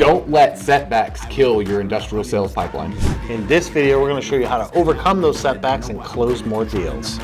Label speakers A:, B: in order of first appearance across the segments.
A: Don't let setbacks kill your industrial sales pipeline.
B: In this video, we're going to show you how to overcome those setbacks and close more deals.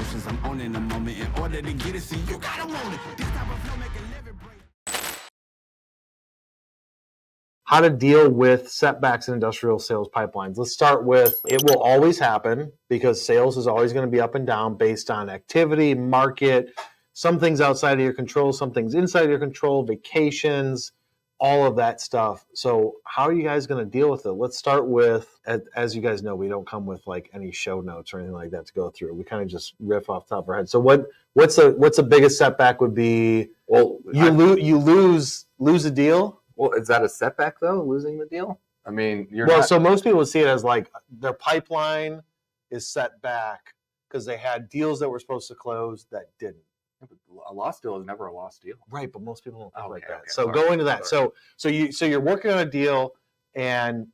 B: How to deal with setbacks in industrial sales pipelines. Let's start with, it will always happen because sales is always going to be up and down based on activity, market, some things outside of your control, some things inside of your control, vacations, all of that stuff. So how are you guys going to deal with it? Let's start with, as you guys know, we don't come with like any show notes or anything like that to go through. We kind of just riff off the top of our head. So what's the biggest setback would be? Well, you lose a deal.
A: Well, is that a setback though, losing the deal? I mean,
B: so most people would see it as like their pipeline is set back because they had deals that were supposed to close that didn't.
A: A lost deal is never a lost deal.
B: Right, but most people don't think like that.
A: Okay,
B: so go into that. So you're working on a deal and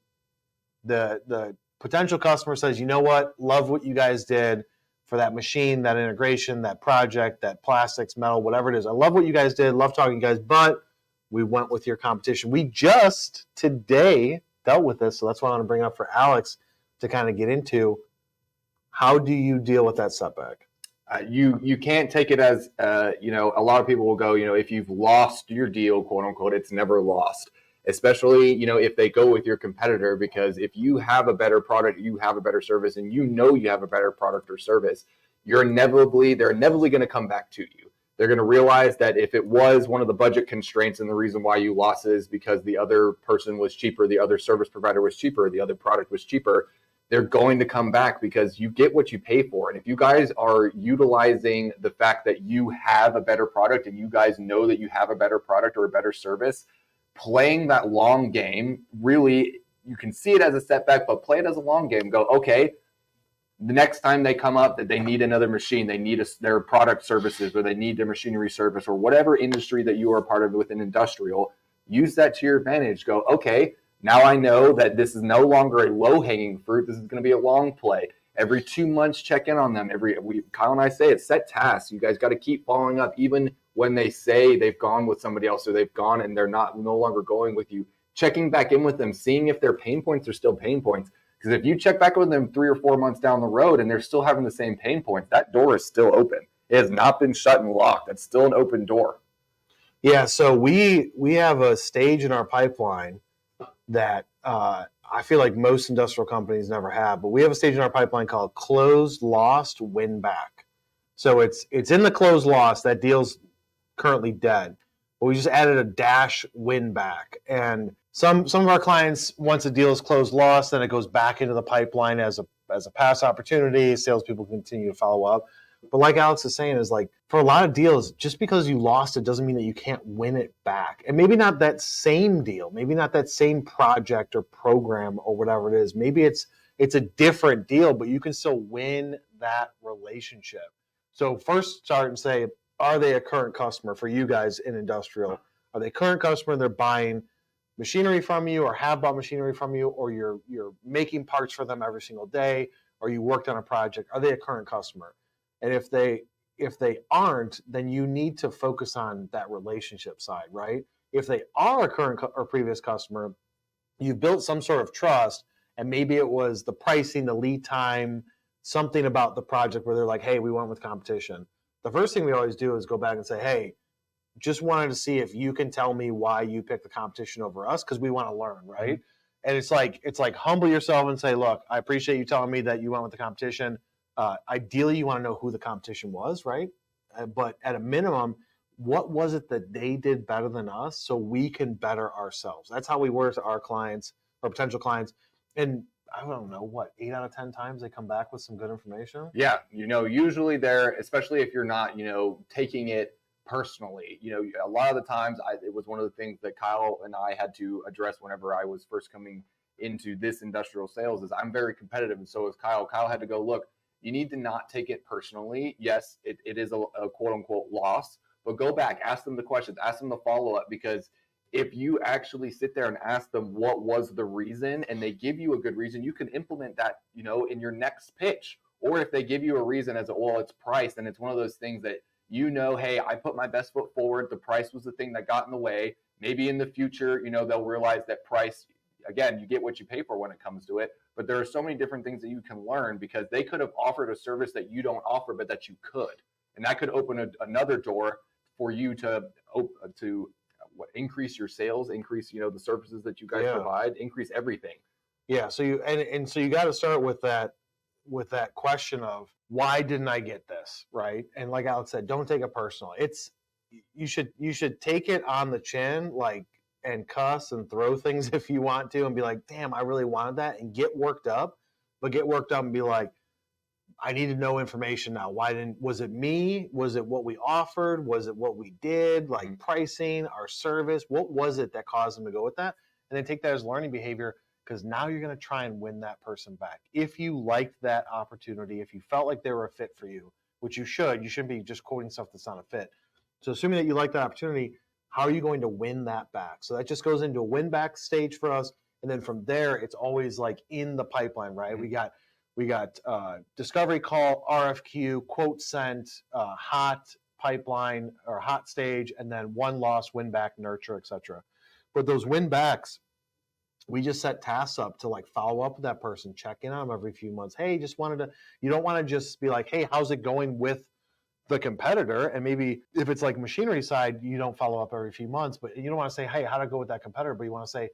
B: the potential customer says, you know what, love what you guys did for that machine, that integration, that project, that plastics, metal, whatever it is. I love what you guys did, love talking to you guys, but we went with your competition. We just today dealt with this, so that's why I want to bring it up for Alex to kind of get into. How do you deal with that setback?
A: You can't take it as, a lot of people will go, if you've lost your deal, quote unquote, it's never lost, especially, if they go with your competitor, because if you have a better product, you have a better service, and you have a better product or service, they're inevitably going to come back to you. They're going to realize that if it was one of the budget constraints and the reason why you lost is because the other person was cheaper, the other service provider was cheaper, the other product was cheaper, they're going to come back because you get what you pay for. And if you guys are utilizing the fact that you have a better product and you guys know that you have a better product or a better service, playing that long game, really, you can see it as a setback, but play it as a long game. Go, okay, the next time they come up that they need another machine, they need their product services, or they need their machinery service, or whatever industry that you are a part of within industrial, use that to your advantage. Go, okay, now I know that this is no longer a low-hanging fruit. This is going to be a long play. Every 2 months, check in on them. Kyle and I say it's set tasks. You guys got to keep following up, even when they say they've gone with somebody else or they've gone and they're no longer going with you. Checking back in with them, seeing if their pain points are still pain points. Because if you check back with them 3 or 4 months down the road and they're still having the same pain points, that door is still open. It has not been shut and locked. It's still an open door.
B: Yeah, so we have a stage in our pipeline that I feel like most industrial companies never have, but we have a stage in our pipeline called closed, lost, win back. So it's in the closed, lost. That deal's currently dead, but we just added a dash win back. And some of our clients, once a deal is closed, lost, then it goes back into the pipeline as a past opportunity. Salespeople continue to follow up. But like Alex is saying, is like for a lot of deals, just because you lost it doesn't mean that you can't win it back. And maybe not that same deal, maybe not that same project or program or whatever it is. Maybe it's a different deal, but you can still win that relationship. So first start and say, are they a current customer for you guys in industrial? Are they a current customer and they're buying machinery from you or have bought machinery from you, or you're making parts for them every single day, or you worked on a project? Are they a current customer? And if they aren't, then you need to focus on that relationship side, right? If they are a current or previous customer, you've built some sort of trust, and maybe it was the pricing, the lead time, something about the project where they're like, hey, we went with competition. The first thing we always do is go back and say, hey, just wanted to see if you can tell me why you picked the competition over us, because we want to learn, right? And it's like humble yourself and say, look, I appreciate you telling me that you went with the competition. Ideally, you want to know who the competition was, right? But at a minimum, what was it that they did better than us so we can better ourselves? That's how we work to our clients or potential clients. And I don't know, 8 out of 10 times they come back with some good information?
A: Yeah, usually they're, especially if you're not, taking it personally. A lot of the times it was one of the things that Kyle and I had to address whenever I was first coming into this industrial sales is I'm very competitive, and so is Kyle. Kyle had to go, look, you need to not take it personally. Yes, it is a quote-unquote loss, but go back, ask them the questions, ask them the follow-up, because if you actually sit there and ask them what was the reason and they give you a good reason, you can implement that, in your next pitch. Or if they give you a reason as it's price, and it's one of those things that hey, I put my best foot forward. The price was the thing that got in the way. Maybe in the future, they'll realize that price, again, you get what you pay for when it comes to it. But there are so many different things that you can learn, because they could have offered a service that you don't offer, but that you could. And that could open another door for you to increase your sales, increase, the services that you guys provide, increase everything.
B: Yeah. So you got to start with that question of, why didn't I get this? Right. And like Alex said, don't take it personal. You should take it on the chin, and cuss and throw things if you want to, and be like, damn, I really wanted that, and get worked up, and be like, I need to know information now. Was it me? Was it what we offered? Was it what we did? Like pricing, our service? What was it that caused them to go with that? And then take that as learning behavior, because now you're going to try and win that person back. If you liked that opportunity, if you felt like they were a fit for you, which you shouldn't be just quoting stuff that's not a fit. So assuming that you like that opportunity, how are you going to win that back? So that just goes into a win back stage for us. And then from there, it's always like in the pipeline, right? Mm-hmm. We got discovery call, RFQ, quote sent, hot pipeline or hot stage, and then one loss, win back, nurture, etc. But those win backs, we just set tasks up to follow up with that person, check in on them every few months. Hey, you don't want to just be like, hey, how's it going with the competitor? And maybe if it's like machinery side, you don't follow up every few months, but you don't want to say, hey, how'd it go with that competitor? But you want to say,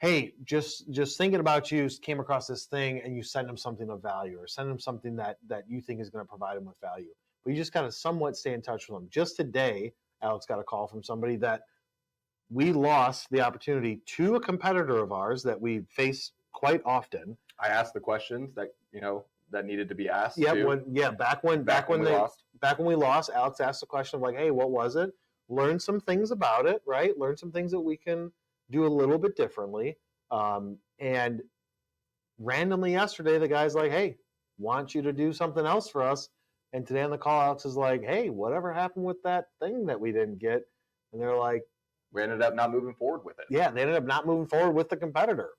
B: hey, just thinking about you, came across this thing, and you send them something of value, or send them something that you think is going to provide them with value. But you just got to somewhat stay in touch with them. Just today, Alex got a call from somebody that we lost the opportunity to a competitor of ours that we face quite often.
A: I asked the questions that needed to be asked.
B: Yeah, back when we lost, Alex asked the question of hey, what was it? Learn some things about it, right? Learn some things that we can do a little bit differently. And randomly yesterday, the guy's like, hey, want you to do something else for us. And today on the call, Alex is like, hey, whatever happened with that thing that we didn't get? And they're like,
A: we ended up not moving forward with it.
B: Yeah, they ended up not moving forward with the competitor.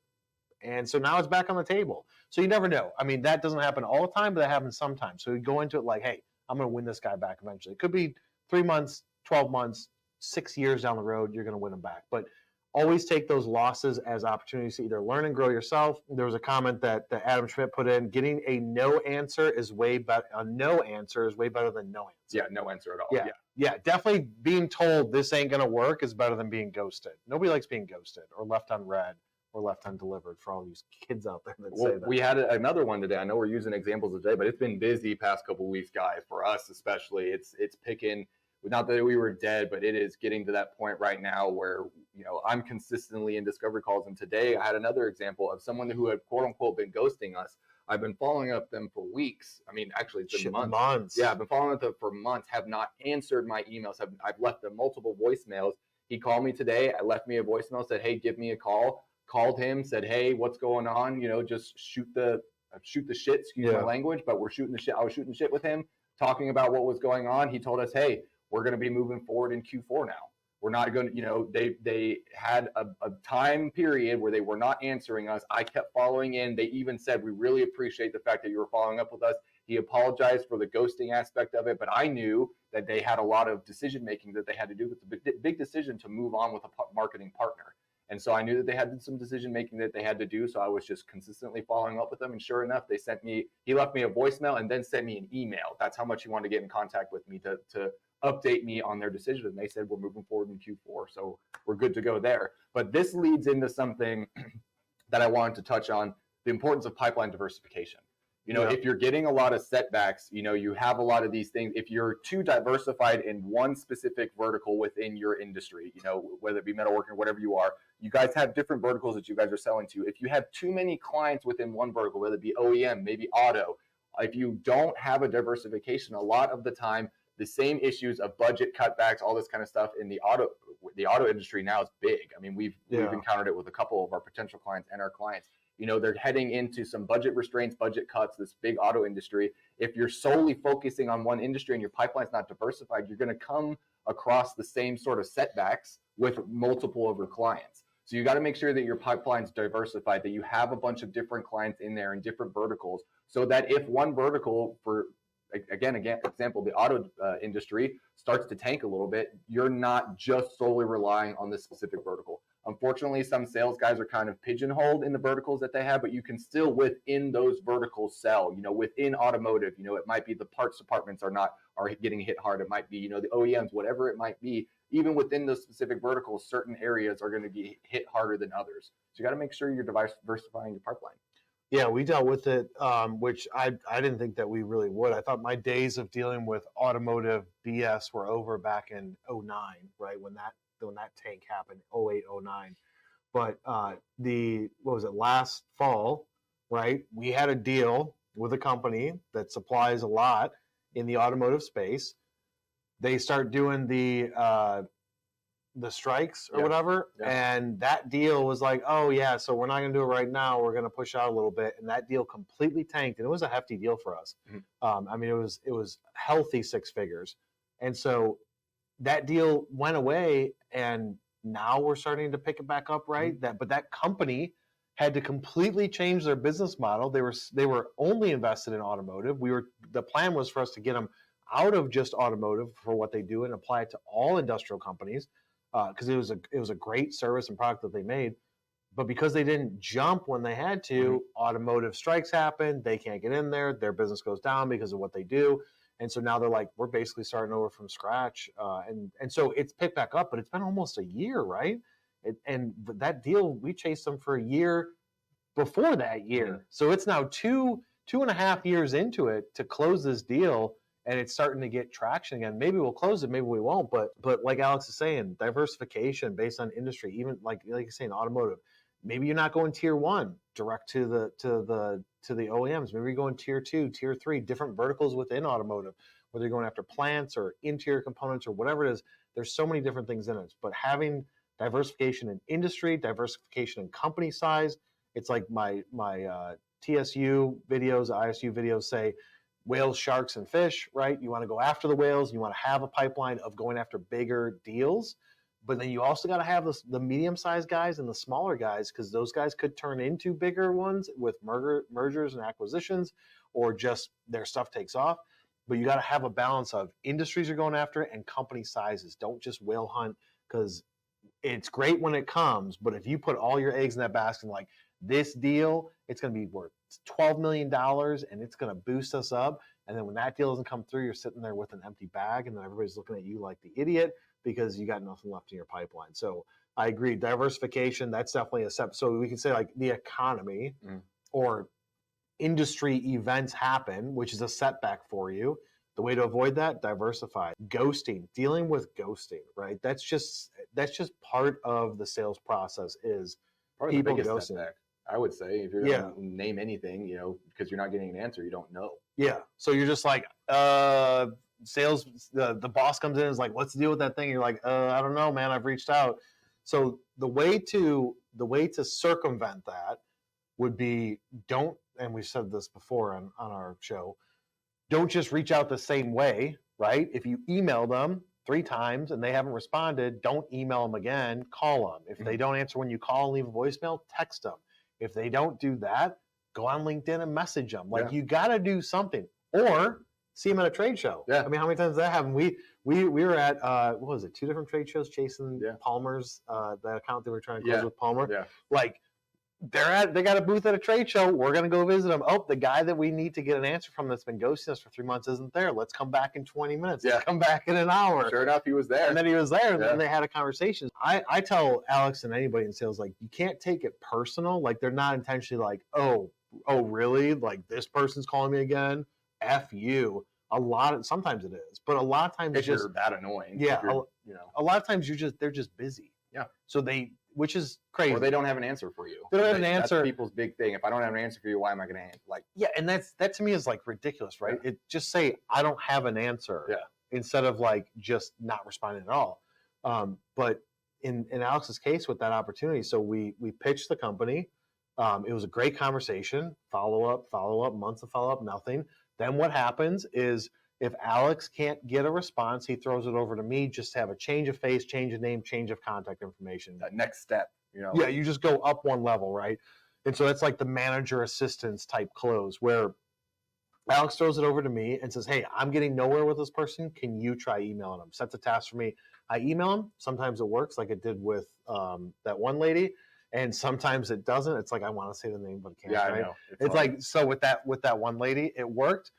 B: And so now it's back on the table. So you never know. I mean, that doesn't happen all the time, but that happens sometimes. So you go into it hey, I'm going to win this guy back eventually. It could be 3 months, 12 months, 6 years down the road, you're going to win him back. But always take those losses as opportunities to either learn and grow yourself. There was a comment that Adam Schmidt put in, getting a no answer is way better. A no answer is way better than no answer.
A: Yeah, no answer at all.
B: Yeah, definitely being told this ain't going to work is better than being ghosted. Nobody likes being ghosted or left unread or left undelivered, for all these kids out there that say that.
A: We had another one today. I know we're using examples today, but it's been busy past couple of weeks, guys. For us especially, it's picking. Not that we were dead, but it is getting to that point right now where I'm consistently in discovery calls. And today I had another example of someone who had quote unquote been ghosting us. I've been following up them for weeks. I mean, actually, it's been months. Yeah, I've been following up them for months. Have not answered my emails. I've left them multiple voicemails. He called me today. I left me a voicemail. Said, hey, give me a call. Called him. Said, hey, what's going on? Just shoot the shit. Excuse my language, but we're shooting the shit. I was shooting the shit with him, talking about what was going on. He told us, hey, we're going to be moving forward in Q4 now. We're not going to, they had a time period where they were not answering us. I kept following in. They even said, we really appreciate the fact that you were following up with us. He apologized for the ghosting aspect of it, but I knew that they had a lot of decision making that they had to do. It's a big decision to move on with a marketing partner. And so I knew that they had some decision making that they had to do. So I was just consistently following up with them. And sure enough, he left me a voicemail and then sent me an email. That's how much he wanted to get in contact with me to update me on their decision. And they said, we're moving forward in Q4. So we're good to go there. But this leads into something that I wanted to touch on, the importance of pipeline diversification. If you're getting a lot of setbacks, you have a lot of these things. If you're too diversified in one specific vertical within your industry, whether it be metalworking or whatever you are, you guys have different verticals that you guys are selling to. If you have too many clients within one vertical, whether it be OEM, maybe auto, if you don't have a diversification, a lot of the time, the same issues of budget cutbacks, all this kind of stuff in the auto industry now is big. I mean, we've encountered it with a couple of our potential clients and our clients. They're heading into some budget restraints, budget cuts, this big auto industry. If you're solely focusing on one industry and your pipeline's not diversified, you're going to come across the same sort of setbacks with multiple of your clients. So you got to make sure that your pipeline's diversified, that you have a bunch of different clients in there in different verticals, so that if one vertical, for example, the auto industry starts to tank a little bit, you're not just solely relying on this specific vertical. Unfortunately, some sales guys are kind of pigeonholed in the verticals that they have, but you can still within those verticals sell. Within automotive, it might be the parts departments are getting hit hard. It might be, the OEMs, whatever it might be. Even within those specific verticals, certain areas are going to be hit harder than others. So you got to make sure you're diversifying your pipeline.
B: Yeah, we dealt with it, which I didn't think that we really would. I thought my days of dealing with automotive BS were over back in 2009, right, when that tank happened, 2008, 2009. But last fall, right, we had a deal with a company that supplies a lot in the automotive space. They start doing the strikes or whatever, and that deal was like, oh yeah, so we're not going to do it right now, we're going to push out a little bit, and that deal completely tanked, and it was a hefty deal for us. It was healthy six figures, and so that deal went away, and now we're starting to pick it back up, right? But that company had to completely change their business model. They were only invested in automotive. The plan was for us to get them out of just automotive for what they do and apply it to all industrial companies, because it was a great service and product that they made. But because they didn't jump when they had to, automotive strikes happen. They can't get in there. Their business goes down because of what they do. And so now they're like, we're basically starting over from scratch. And so it's picked back up, but it's been almost a year, right? And that deal, we chased them for a year before that year. So it's now two and a half years into it to close this deal, and it's starting to get traction again. Maybe we'll close it, maybe we won't. But like Alex is saying, diversification based on industry, even like you're saying, automotive. Maybe you're not going tier one direct to the OEMs. Maybe you're going tier two, tier three, different verticals within automotive, whether you're going after plants or interior components or whatever it is. There's so many different things in it. But having diversification in industry, diversification in company size, it's like my TSU videos, ISU videos say, whales, sharks, and fish, right? You want to go after the whales. You want to have a pipeline of going after bigger deals. But then you also got to have the medium-sized guys and the smaller guys, because those guys could turn into bigger ones with mergers and acquisitions, or just their stuff takes off. But you got to have a balance of industries you're going after and company sizes. Don't just whale hunt, because it's great when it comes, but if you put all your eggs in that basket, like this deal, it's going to be worth $12 million and it's going to boost us up. And then when that deal doesn't come through, you're sitting there with an empty bag, and then everybody's looking at you like the idiot because you got nothing left in your pipeline. So I agree. Diversification, that's definitely a step. So we can say like the economy or industry events happen, which is a setback for you. The way to avoid that, diversify. Ghosting, dealing with ghosting, right? That's just part of the sales process, is
A: probably the biggest ghosting. Setback, I would say, if you're going to name anything, because you're not getting an answer, you don't know.
B: Yeah. So you're just like, sales, the boss comes in and is like, what's the deal with that thing? You're like, I don't know, man, I've reached out. So the way to circumvent that would be, and we said this before on our show, don't just reach out the same way, right? If you email them 3 times and they haven't responded, don't email them again, call them. If they don't answer when you call and leave a voicemail, text them. If they don't do that, go on LinkedIn and message them. Like, you got to do something. Or see them at a trade show. Yeah. I mean, how many times does that happen? We were at, what was it, 2 different trade shows chasing Palmer's, that account they were trying to close with Palmer. Yeah. Like, they got a booth at a trade show. We're going to go visit them. Oh, the guy that we need to get an answer from that's been ghosting us for 3 months isn't there. Let's come back in 20 minutes. Let's come back in an hour.
A: Sure enough, he was there.
B: And then he was there, and then they had a conversation. I tell Alex and anybody in sales, like, you can't take it personal. Like, they're not intentionally like, oh, really? Like, this person's calling me again? F you. Sometimes it is, but a lot of times
A: it's just that annoying.
B: Yeah. A lot of times they're just busy.
A: Yeah.
B: So which is crazy.
A: Or they don't have an answer for you.
B: They don't have an answer.
A: That's people's big thing. If I don't have an answer for you, why am I going to like?
B: Yeah, and that to me is like ridiculous, right? Yeah. Just say I don't have an answer.
A: Yeah.
B: Instead of like just not responding at all. But in Alex's case with that opportunity, so we pitched the company. It was a great conversation. Follow up, months of follow up, nothing. Then what happens is, if Alex can't get a response, he throws it over to me just to have a change of face, change of name, change of contact information.
A: That next step,
B: Yeah, you just go up one level, right? And so that's like the manager assistance type close, where Alex throws it over to me and says, hey, I'm getting nowhere with this person. Can you try emailing them? Sets a task for me. I email them. Sometimes it works like it did with that one lady. And sometimes it doesn't. It's like, I want to say the name, but I can't.
A: Yeah,
B: right?
A: I know.
B: It's like, so with that one lady, it worked.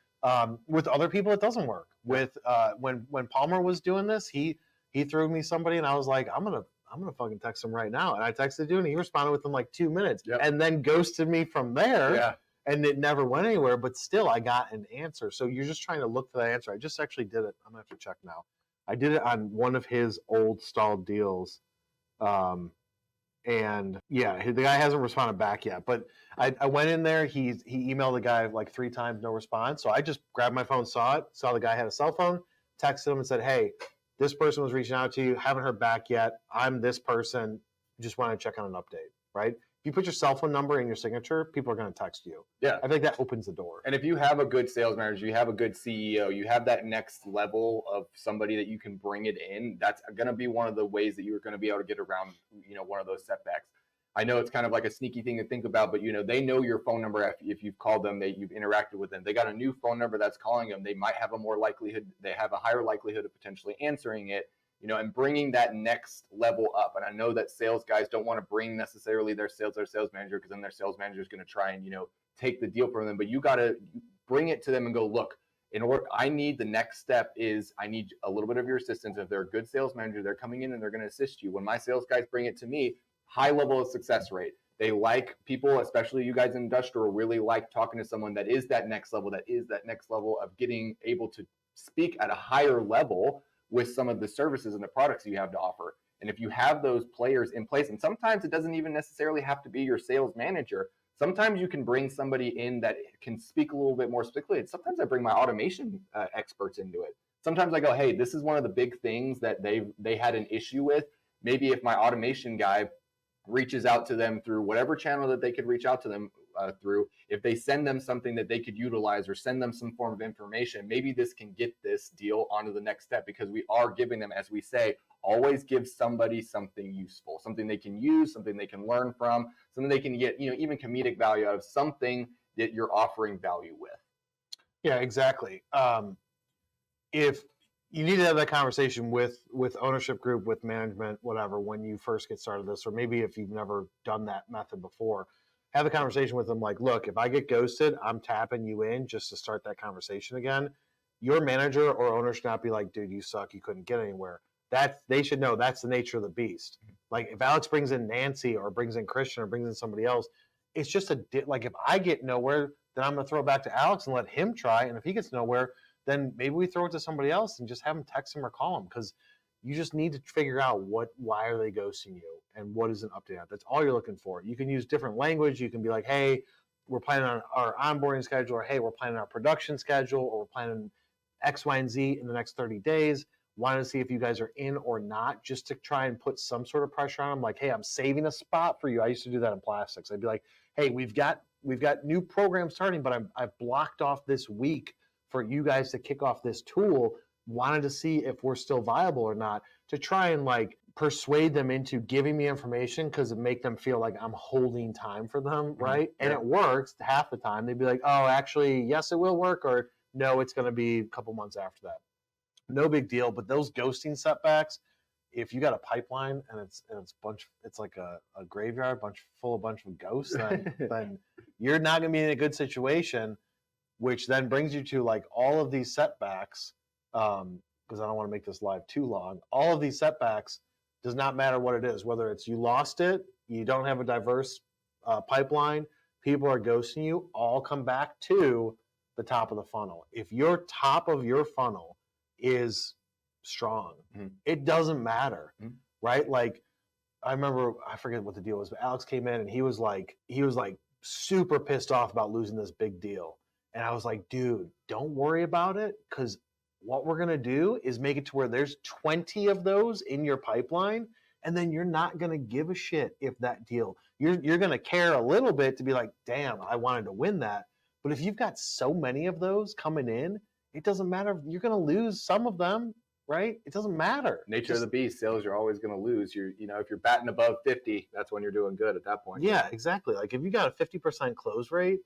B: With other people, it doesn't work. With when Palmer was doing this, he threw me somebody, and I was like, I'm gonna fucking text him right now. And I texted dude, and he responded within like 2 minutes, and then ghosted me from there.
A: Yeah.
B: And it never went anywhere, but still I got an answer. So you're just trying to look for that answer. I just actually did it. I'm gonna have to check now. I did it on one of his old stalled deals. And yeah, the guy hasn't responded back yet. But I went in there. He emailed the guy like 3 times, no response. So I just grabbed my phone, saw the guy had a cell phone, texted him and said, hey, this person was reaching out to you. Haven't heard back yet. I'm this person. Just want to check on an update, right? If you put your cell phone number in your signature, people are going to text you.
A: Yeah.
B: I think that opens the door.
A: And if you have a good sales manager, you have a good CEO, you have that next level of somebody that you can bring it in, that's going to be one of the ways that you're going to be able to get around, one of those setbacks. I know it's kind of like a sneaky thing to think about, but they know your phone number if you've called them, you've interacted with them. They got a new phone number that's calling them. They might have they have a higher likelihood of potentially answering it. And bringing that next level up. And I know that sales guys don't want to bring necessarily their sales manager, because then their sales manager is going to try and, take the deal from them. But you got to bring it to them and go, look, I need the next step is I need a little bit of your assistance. If they're a good sales manager, they're coming in and they're going to assist you. When my sales guys bring it to me, high level of success rate. They like people, especially you guys in industrial, really like talking to someone that is that next level of getting able to speak at a higher level with some of the services and the products you have to offer. And if you have those players in place, and sometimes it doesn't even necessarily have to be your sales manager. Sometimes you can bring somebody in that can speak a little bit more specifically. And sometimes I bring my automation experts into it. Sometimes I go, hey, this is one of the big things that they had an issue with. Maybe if my automation guy reaches out to them through whatever channel that they could reach out to them through, if they send them something that they could utilize or send them some form of information, maybe this can get this deal onto the next step, because we are giving them, as we say, always give somebody something useful, something they can use, something they can learn from, something they can get, even comedic value out of, something that you're offering value with.
B: Yeah, exactly. If you need to have that conversation with ownership group, with management, whatever, when you first get started this, or maybe if you've never done that method before, have a conversation with them like, look, if I get ghosted, I'm tapping you in just to start that conversation again. Your manager or owner should not be like, dude, you suck, you couldn't get anywhere. They should know that's the nature of the beast. Like if Alex brings in Nancy or brings in Christian or brings in somebody else, it's just like if I get nowhere, then I'm going to throw it back to Alex and let him try. And if he gets nowhere, then maybe we throw it to somebody else and just have them text him or call him, because you just need to figure out why are they ghosting you and what is an update on. That's all you're looking for. You can use different language. You can be like, hey, we're planning on our onboarding schedule, or hey, we're planning our production schedule, or we're planning X, Y, and Z in the next 30 days. Wanted to see if you guys are in or not, just to try and put some sort of pressure on them. Like, hey, I'm saving a spot for you. I used to do that in plastics. I'd be like, hey, we've got new programs starting, but I've blocked off this week for you guys to kick off this tool. Wanted to see if we're still viable or not, to try and like persuade them into giving me information, because it make them feel like I'm holding time for them, right?
A: Yeah.
B: And it works half the time. They'd be like, oh, actually, yes, it will work, or no, it's going to be a couple months after that. No big deal. But those ghosting setbacks, if you got a pipeline and it's like a graveyard full of ghosts, then you're not going to be in a good situation, which then brings you to like all of these setbacks. Because I don't want to make this live too long. All of these setbacks, does not matter what it is, whether it's you lost it, you don't have a diverse pipeline, people are ghosting you, all come back to the top of the funnel. If your top of your funnel is strong, it doesn't matter, right? Like I remember, I forget what the deal was, but Alex came in and he was like super pissed off about losing this big deal. And I was like, dude, don't worry about it, because what we're going to do is make it to where there's 20 of those in your pipeline, and then you're not going to give a shit if that deal, you're going to care a little bit to be like, damn, I wanted to win that. But if you've got so many of those coming in, it doesn't matter. You're going to lose some of them, right? It doesn't matter.
A: Nature of the beast, sales, you're always going to lose. If you're batting above 50, that's when you're doing good at that point.
B: Yeah, exactly. Like if you got a 50% close rate,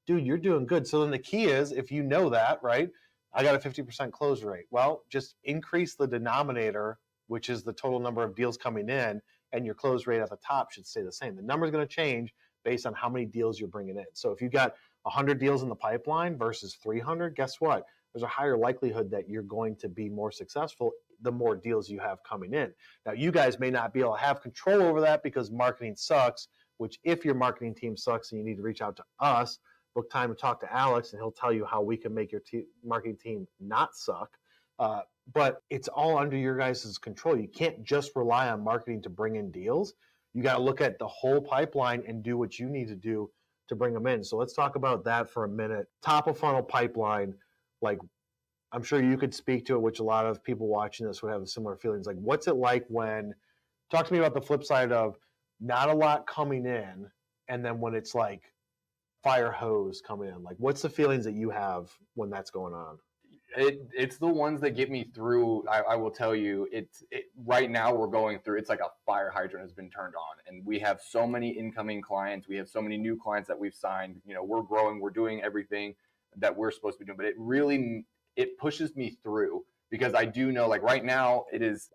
B: dude, you're doing good. So then the key is, if you know that, right, I got a 50% close rate. Well, just increase the denominator, which is the total number of deals coming in, and your close rate at the top should stay the same. The number is going to change based on how many deals you're bringing in. So if you got 100 deals in the pipeline versus 300, guess what? There's a higher likelihood that you're going to be more successful the more deals you have coming in. Now, you guys may not be able to have control over that because marketing sucks, which if your marketing team sucks and you need to reach out to us, book time to talk to Alex and he'll tell you how we can make your marketing team not suck. But it's all under your guys' control. You can't just rely on marketing to bring in deals. You got to look at the whole pipeline and do what you need to do to bring them in. So let's talk about that for a minute. Top of funnel pipeline, like I'm sure you could speak to it, which a lot of people watching this would have similar feelings. Like, what's it like when, talk to me about the flip side of not a lot coming in, and then when it's like fire hose coming in, like what's the feelings that you have when that's going on?
A: It's the ones that get me through. I will tell you, right now we're going through, it's like a fire hydrant has been turned on, and we have so many incoming clients. We have so many new clients that we've signed. We're growing, we're doing everything that we're supposed to be doing, but it pushes me through, because I do know, like right now,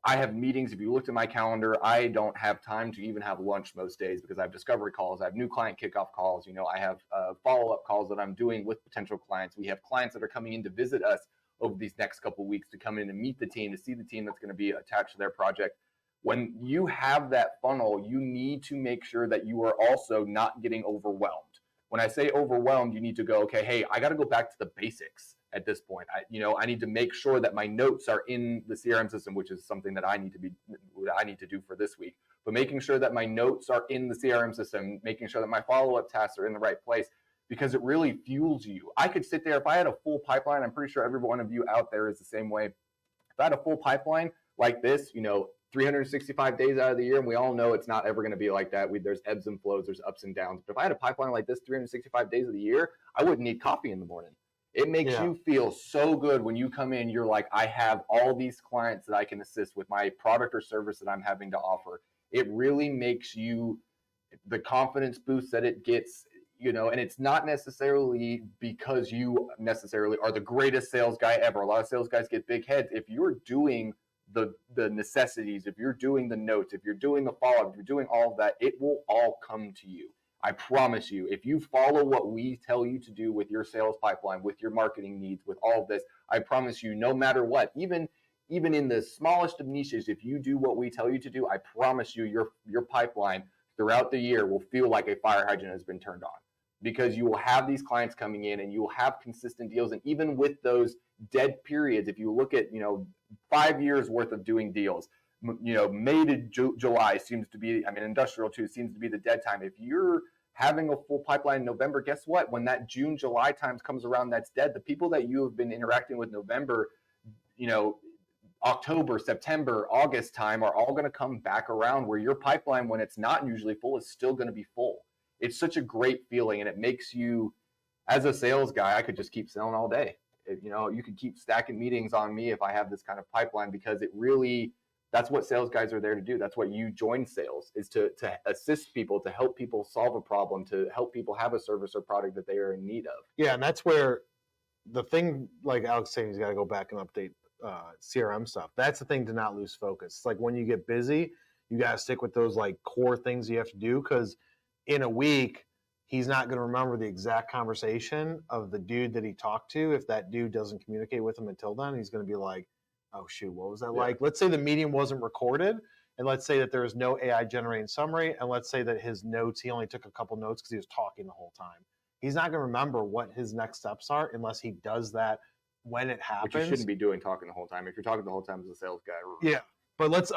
A: I have meetings. If you looked at my calendar, I don't have time to even have lunch most days because I have discovery calls, I have new client kickoff calls, I have follow-up calls that I'm doing with potential clients. We have clients that are coming in to visit us over these next couple of weeks to come in and meet the team, to see the team that's going to be attached to their project. When you have that funnel, you need to make sure that you are also not getting overwhelmed. When I say overwhelmed, you need to go, okay, hey, I got to go back to the basics at this point. I need to make sure that my notes are in the CRM system, which is something that I need to do for this week. But making sure that my notes are in the CRM system, making sure that my follow-up tasks are in the right place, because it really fuels you. I could sit there, if I had a full pipeline, I'm pretty sure every one of you out there is the same way. If I had a full pipeline like this, 365 days out of the year, and we all know it's not ever going to be like that. There's ebbs and flows, there's ups and downs. But if I had a pipeline like this 365 days of the year, I wouldn't need coffee in the morning. It makes you feel so good when you come in, you're like, I have all these clients that I can assist with my product or service that I'm having to offer. It really makes you, the confidence boost that it gets, and it's not necessarily because you necessarily are the greatest sales guy ever. A lot of sales guys get big heads. If you're doing the necessities, if you're doing the notes, if you're doing the follow-up, if you're doing all of that, it will all come to you. I promise you, if you follow what we tell you to do with your sales pipeline, with your marketing needs, with all of this, I promise you, no matter what, even in the smallest of niches, if you do what we tell you to do, I promise you, your pipeline throughout the year will feel like a fire hydrant has been turned on, because you will have these clients coming in and you will have consistent deals. And even with those dead periods, if you look at 5 years worth of doing deals, May to July seems to be, industrial too seems to be the dead time. If you're having a full pipeline in November, guess what? When that June, July times comes around, that's dead. The people that you have been interacting with November, October, September, August time are all going to come back around, where your pipeline, when it's not usually full, is still going to be full. It's such a great feeling, and it makes you, as a sales guy, I could just keep selling all day. You could keep stacking meetings on me if I have this kind of pipeline, because it really, that's what sales guys are there to do. That's what you join sales, is to assist people, to help people solve a problem, to help people have a service or product that they are in need of.
B: Yeah, and that's where the thing, like Alex saying, he's got to go back and update CRM stuff. That's the thing, to not lose focus. It's like when you get busy, you got to stick with those like core things you have to do, because in a week, he's not going to remember the exact conversation of the dude that he talked to. If that dude doesn't communicate with him until then, he's going to be like, oh shoot, what was that like? Let's say the meeting wasn't recorded, and let's say that there was no AI generating summary, and let's say that his notes, he only took a couple notes because he was talking the whole time. He's not going to remember what his next steps are unless he does that when it happens.
A: Which you shouldn't be doing, talking the whole time. If you're talking the whole time as a sales guy.
B: Yeah, but let's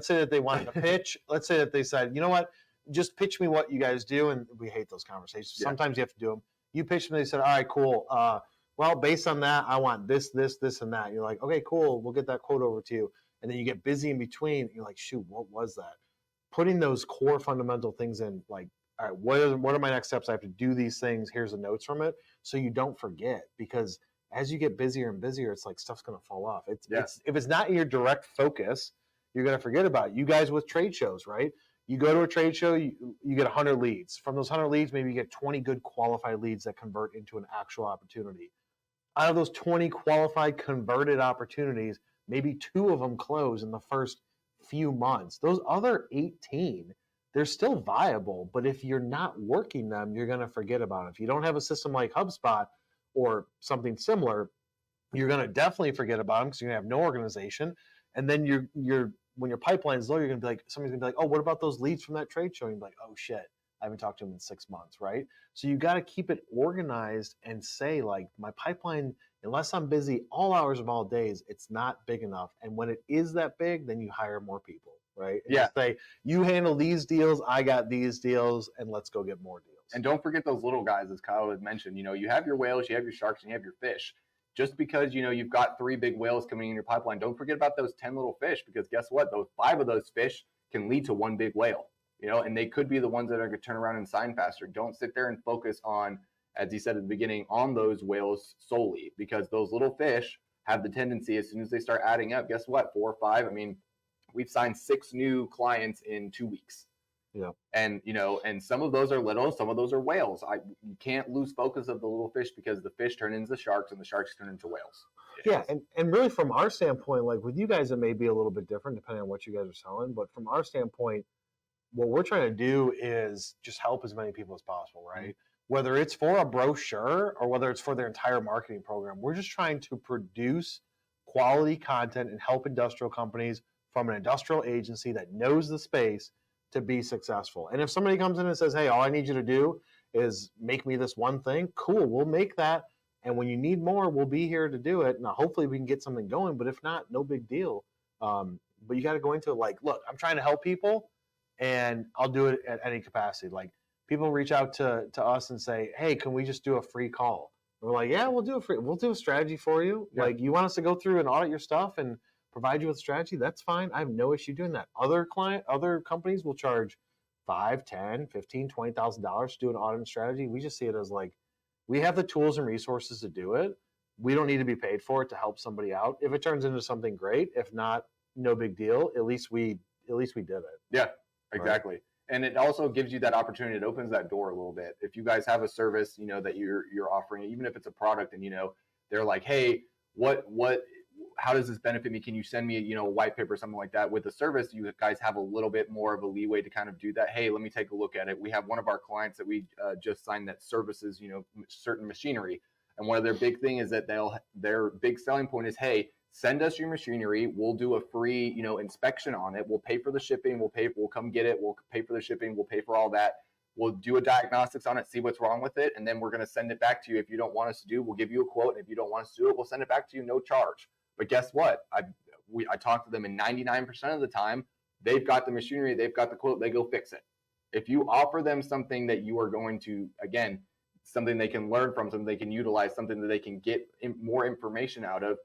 B: say that they wanted to pitch. Let's say that they said, you know what, just pitch me what you guys do, and we hate those conversations. Yeah. Sometimes you have to do them. You pitched them, they said, all right, cool. Well, based on that, I want this, this, this, and that. You're like, okay, cool. We'll get that quote over to you. And then you get busy in between. You're like, shoot, what was that? Putting those core fundamental things in, like, all right, what are my next steps? I have to do these things. Here's the notes from it, so you don't forget. Because as you get busier and busier, it's like stuff's going to fall off. It's if it's not your direct focus, you're going to forget about it. You guys with trade shows, right? You go to a trade show, you get 100 leads. From those 100 leads, maybe you get 20 good qualified leads that convert into an actual opportunity. Out of those 20 qualified converted opportunities, maybe 2 of them close in the first few months. Those other 18, they're still viable, but if you're not working them, you're going to forget about them. If you don't have a system like HubSpot or something similar, you're going to definitely forget about them because you're going to have no organization. And then you're when your pipeline is low, you're going to be like, somebody's going to be like, oh, what about those leads from that trade show? And you're like, oh shit, I haven't talked to them in 6 months, right? So you got to keep it organized and say, like, my pipeline, unless I'm busy all hours of all days, it's not big enough. And when it is that big, then you hire more people, right? And
A: Yeah.
B: say, you handle these deals, I got these deals, and let's go get more deals.
A: And don't forget those little guys, as Kyle had mentioned. You have your whales, you have your sharks, and you have your fish. Just because you've got 3 big whales coming in your pipeline, don't forget about those 10 little fish, because guess what? Those 5 of those fish can lead to 1 big whale. And they could be the ones that are going to turn around and sign faster. Don't sit there and focus on, as he said at the beginning, on those whales solely, because those little fish have the tendency, as soon as they start adding up, guess what? 4 or 5. I mean, we've signed 6 new clients in 2 weeks.
B: Yeah.
A: And and some of those are little, some of those are whales. You can't lose focus of the little fish, because the fish turn into sharks and the sharks turn into whales.
B: Yeah, and really from our standpoint, like with you guys, it may be a little bit different depending on what you guys are selling. But from our standpoint, what we're trying to do is just help as many people as possible, right? Mm-hmm. Whether it's for a brochure or whether it's for their entire marketing program, we're just trying to produce quality content and help industrial companies from an industrial agency that knows the space to be successful. And if somebody comes in and says, hey, all I need you to do is make me this one thing, cool, we'll make that. And when you need more, we'll be here to do it. Now, hopefully we can get something going, but if not, no big deal. But you got to go into it like, look, I'm trying to help people, and I'll do it at any capacity. Like, people reach out to us and say, hey, can we just do a free call? And we're like, yeah, we'll do a strategy for you. Yeah. Like, you want us to go through and audit your stuff and provide you with a strategy? That's fine. I have no issue doing that. Other companies will charge $5, $10, $15, $20,000 to do an audit and strategy. We just see it as like, we have the tools and resources to do it. We don't need to be paid for it to help somebody out. If it turns into something great, if not, no big deal. At least we did it.
A: Yeah, exactly. Right. And it also gives you that opportunity. It opens that door a little bit. If you guys have a service, that you're offering, even if it's a product, and they're like, hey, how does this benefit me? Can you send me, a white paper or something like that? With the service, you guys have a little bit more of a leeway to kind of do that. Hey, let me take a look at it. We have one of our clients that we just signed that services, certain machinery. And one of their big thing is that their big selling point is, hey, send us your machinery. We'll do a free, inspection on it. We'll pay for the shipping. We'll come get it. We'll pay for the shipping. We'll pay for all that. We'll do a diagnostics on it, see what's wrong with it. And then we're going to send it back to you. If you don't want us to do, we'll give you a quote. And if you don't want us to do it, we'll send it back to you, no charge. But guess what? I talk to them, and 99% of the time, they've got the machinery, they've got the quote, they go fix it. If you offer them something that you are going to, again, something they can learn from, something they can utilize, something that they can get more information out of,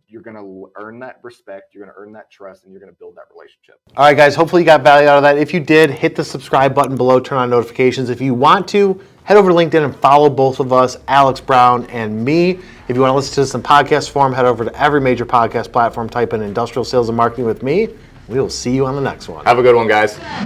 A: you're going to earn that respect, you're going to earn that trust, and you're going to build that relationship.
B: All right, guys, hopefully you got value out of that. If you did, hit the subscribe button below, turn on notifications. If you want to, head over to LinkedIn and follow both of us, Alex Brown and me. If you want to listen to this in podcast form, head over to every major podcast platform, type in Industrial Sales and Marketing with me. We will see you on the next one.
A: Have a good one, guys.